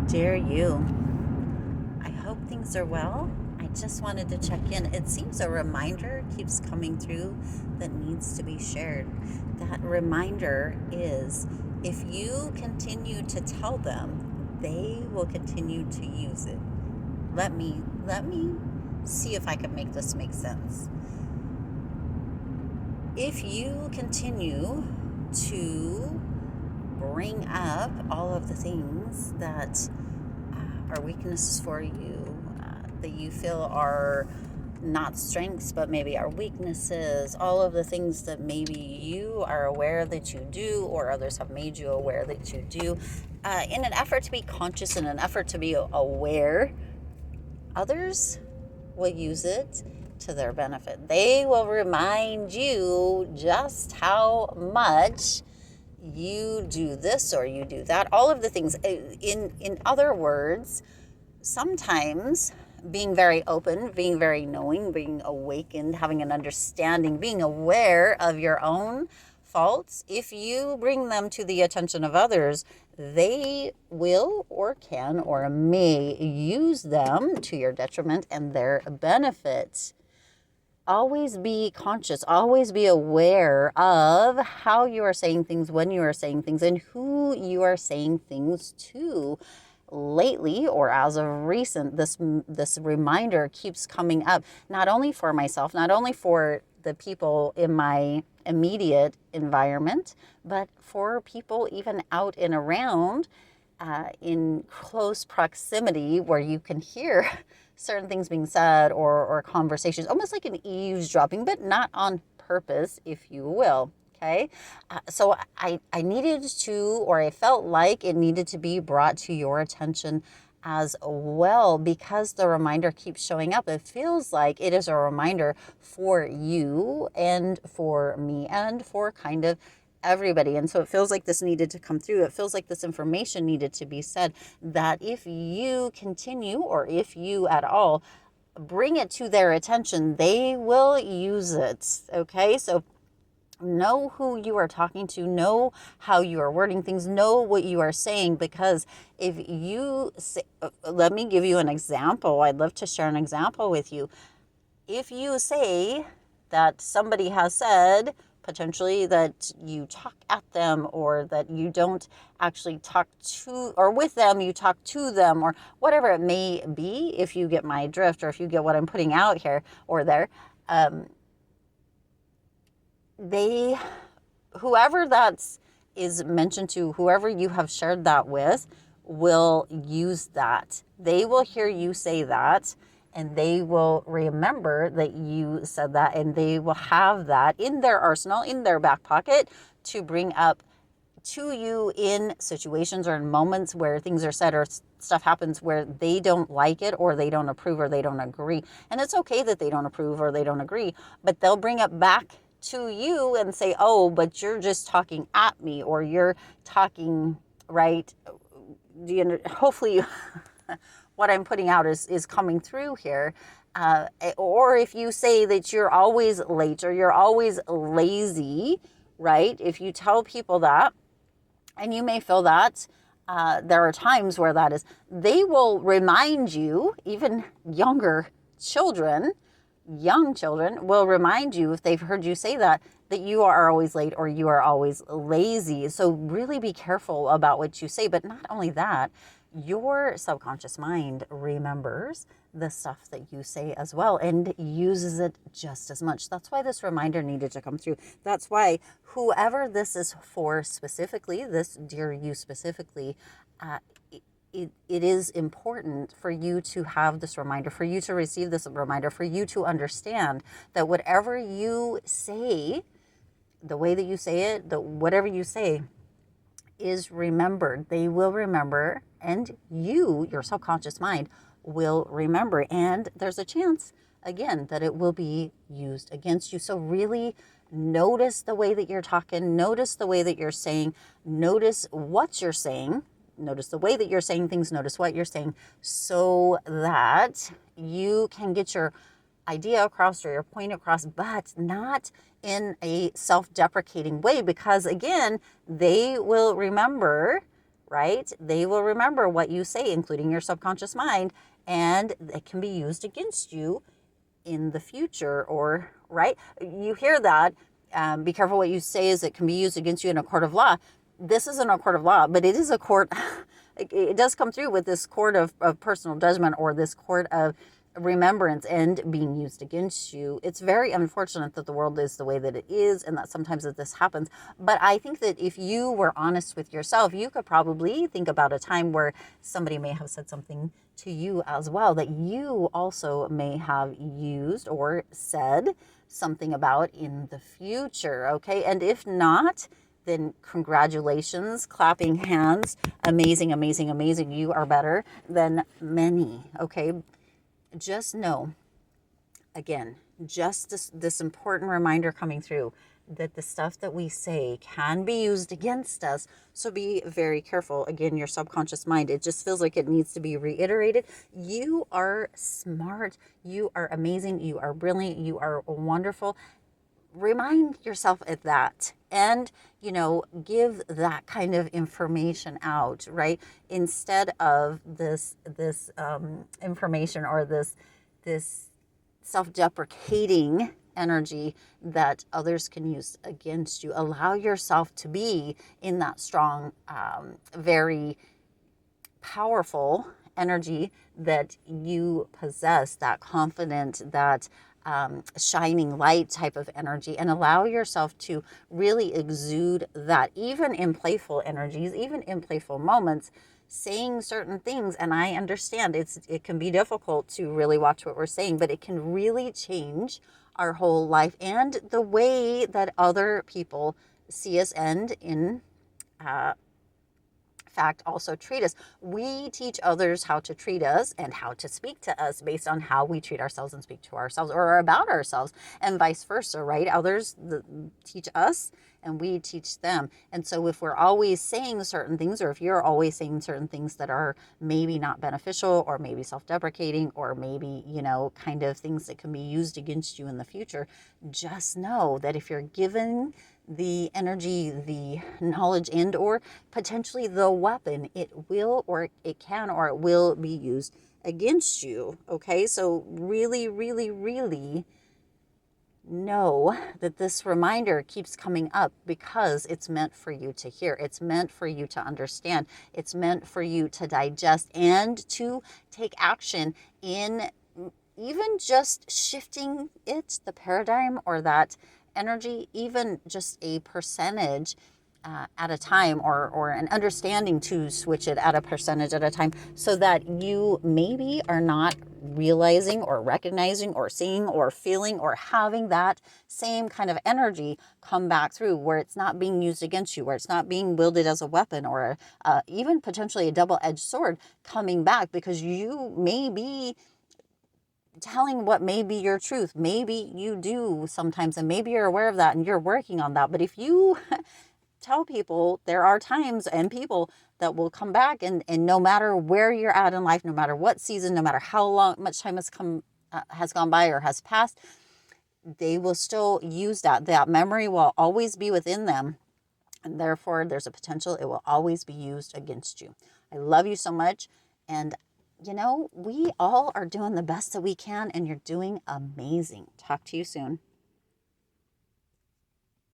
Dear you, I hope things are well. I just wanted to check in. It seems a reminder keeps coming through that needs to be shared. That reminder is if you continue to tell them, they will continue to use it. Let me see if I can make this make sense. If you continue to bring up all of the things that are weaknesses for you, that you feel are not strengths but maybe are weaknesses, all of the things that maybe you are aware that you do or others have made you aware that you do, in an effort to be conscious, in an effort to be aware, others will use it to their benefit. They will remind you just how much you do this or you do that, all of the things. In other words, sometimes being very open, being very knowing, being awakened, having an understanding, being aware of your own faults, if you bring them to the attention of others, they will or can or may use them to your detriment and their benefit. Always be conscious, always be aware of how you are saying things, when you are saying things, and who you are saying things to. Lately, or as of recent, this reminder keeps coming up, not only for myself, not only for the people in my immediate environment, but for people even out and around, in close proximity where you can hear certain things being said or conversations, almost like an eavesdropping, but not on purpose, if you will. Okay, so I needed to, or I felt like it needed to be brought to your attention as well, because the reminder keeps showing up. It feels like it is a reminder for you and for me and for kind of everybody. And so it feels like this needed to come through. It feels like this information needed to be said, that if you continue, or if you at all bring it to their attention, they will use it. Okay, so know who you are talking to, know how you are wording things, know what you are saying, because if you say, let me give you an example. I'd love to share an example with you. If you say that somebody has said potentially that you talk at them, or that you don't actually talk to or with them, you talk to them, or whatever it may be, if you get my drift, or if you get what I'm putting out here or there, whoever that is mentioned to, whoever you have shared that with, will use that. They will hear you say that, and they will remember that you said that, and they will have that in their arsenal, in their back pocket, to bring up to you in situations or in moments where things are said or stuff happens where they don't like it, or they don't approve, or they don't agree. And it's okay that they don't approve or they don't agree, but they'll bring it back to you and say, oh, but you're just talking at me, or you're talking, right? Hopefully what I'm putting out is coming through here. Or if you say that you're always late, or you're always lazy, right? If you tell people that, and you may feel that there are times where that is, they will remind you, even young children will remind you, if they've heard you say that you are always late, or you are always lazy. So really be careful about what you say. But not only that, your subconscious mind remembers the stuff that you say as well, and uses it just as much. That's why this reminder needed to come through. That's why whoever this is for specifically, this dear you specifically, it is important for you to have this reminder, for you to receive this reminder, for you to understand that whatever you say, the way that you say it, whatever you say is remembered. They will remember, and you, your subconscious mind, will remember. And there's a chance, again, that it will be used against you. So really notice the way that you're talking, notice the way that you're saying, notice what you're saying, notice the way that you're saying things, notice what you're saying, so that you can get your idea across or your point across, but not in a self-deprecating way, because again, they will remember right? They will remember what you say, including your subconscious mind, and it can be used against you in the future. Or, right, you hear that, be careful what you say, is it can be used against you in a court of law. This isn't a court of law, but it is a court. It does come through with this court of personal judgment, or this court of remembrance, and being used against you. It's very unfortunate that the world is the way that it is, and that sometimes that this happens. But I think that if you were honest with yourself, you could probably think about a time where somebody may have said something to you as well that you also may have used or said something about in the future. Okay, and if not, then congratulations, clapping hands, amazing, amazing, amazing. You are better than many. Okay, just know, again, just this important reminder coming through, that the stuff that we say can be used against us. So be very careful. Again, your subconscious mind, it just feels like it needs to be reiterated. You are smart. You are amazing. You are brilliant. You are wonderful. Remind yourself of that, and give that kind of information out, right? Instead of this information, or this self-deprecating energy that others can use against you. Allow yourself to be in that strong, very powerful energy that you possess, that confident, that shining light type of energy, and allow yourself to really exude that, even in playful energies, even in playful moments, saying certain things. And I understand it can be difficult to really watch what we're saying, but it can really change our whole life and the way that other people see us, and in fact also treat us. We teach others how to treat us and how to speak to us based on how we treat ourselves and speak to ourselves, or about ourselves, and vice versa, right? Others teach us and we teach them. And so if we're always saying certain things, or if you're always saying certain things that are maybe not beneficial, or maybe self-deprecating, or maybe kind of things that can be used against you in the future, just know that if you're given the energy, the knowledge, and or potentially the weapon, it will, or it can, or it will be used against you. Okay, so really, really, really know that this reminder keeps coming up, because it's meant for you to hear. It's meant for you to understand. It's meant for you to digest and to take action in even just shifting the paradigm, or that energy, even just a percentage at a time, or an understanding to switch it at a percentage at a time, so that you maybe are not realizing, or recognizing, or seeing, or feeling, or having that same kind of energy come back through, where it's not being used against you, where it's not being wielded as a weapon, or even potentially a double-edged sword coming back, because you may be telling what may be your truth. Maybe you do sometimes, and maybe you're aware of that and you're working on that. But if you tell people, there are times and people that will come back, and no matter where you're at in life, no matter what season, no matter how much time has gone by or has passed, they will still use that memory will always be within them, and therefore there's a potential it will always be used against you. I love you so much, and we all are doing the best that we can, and you're doing amazing. Talk to you soon.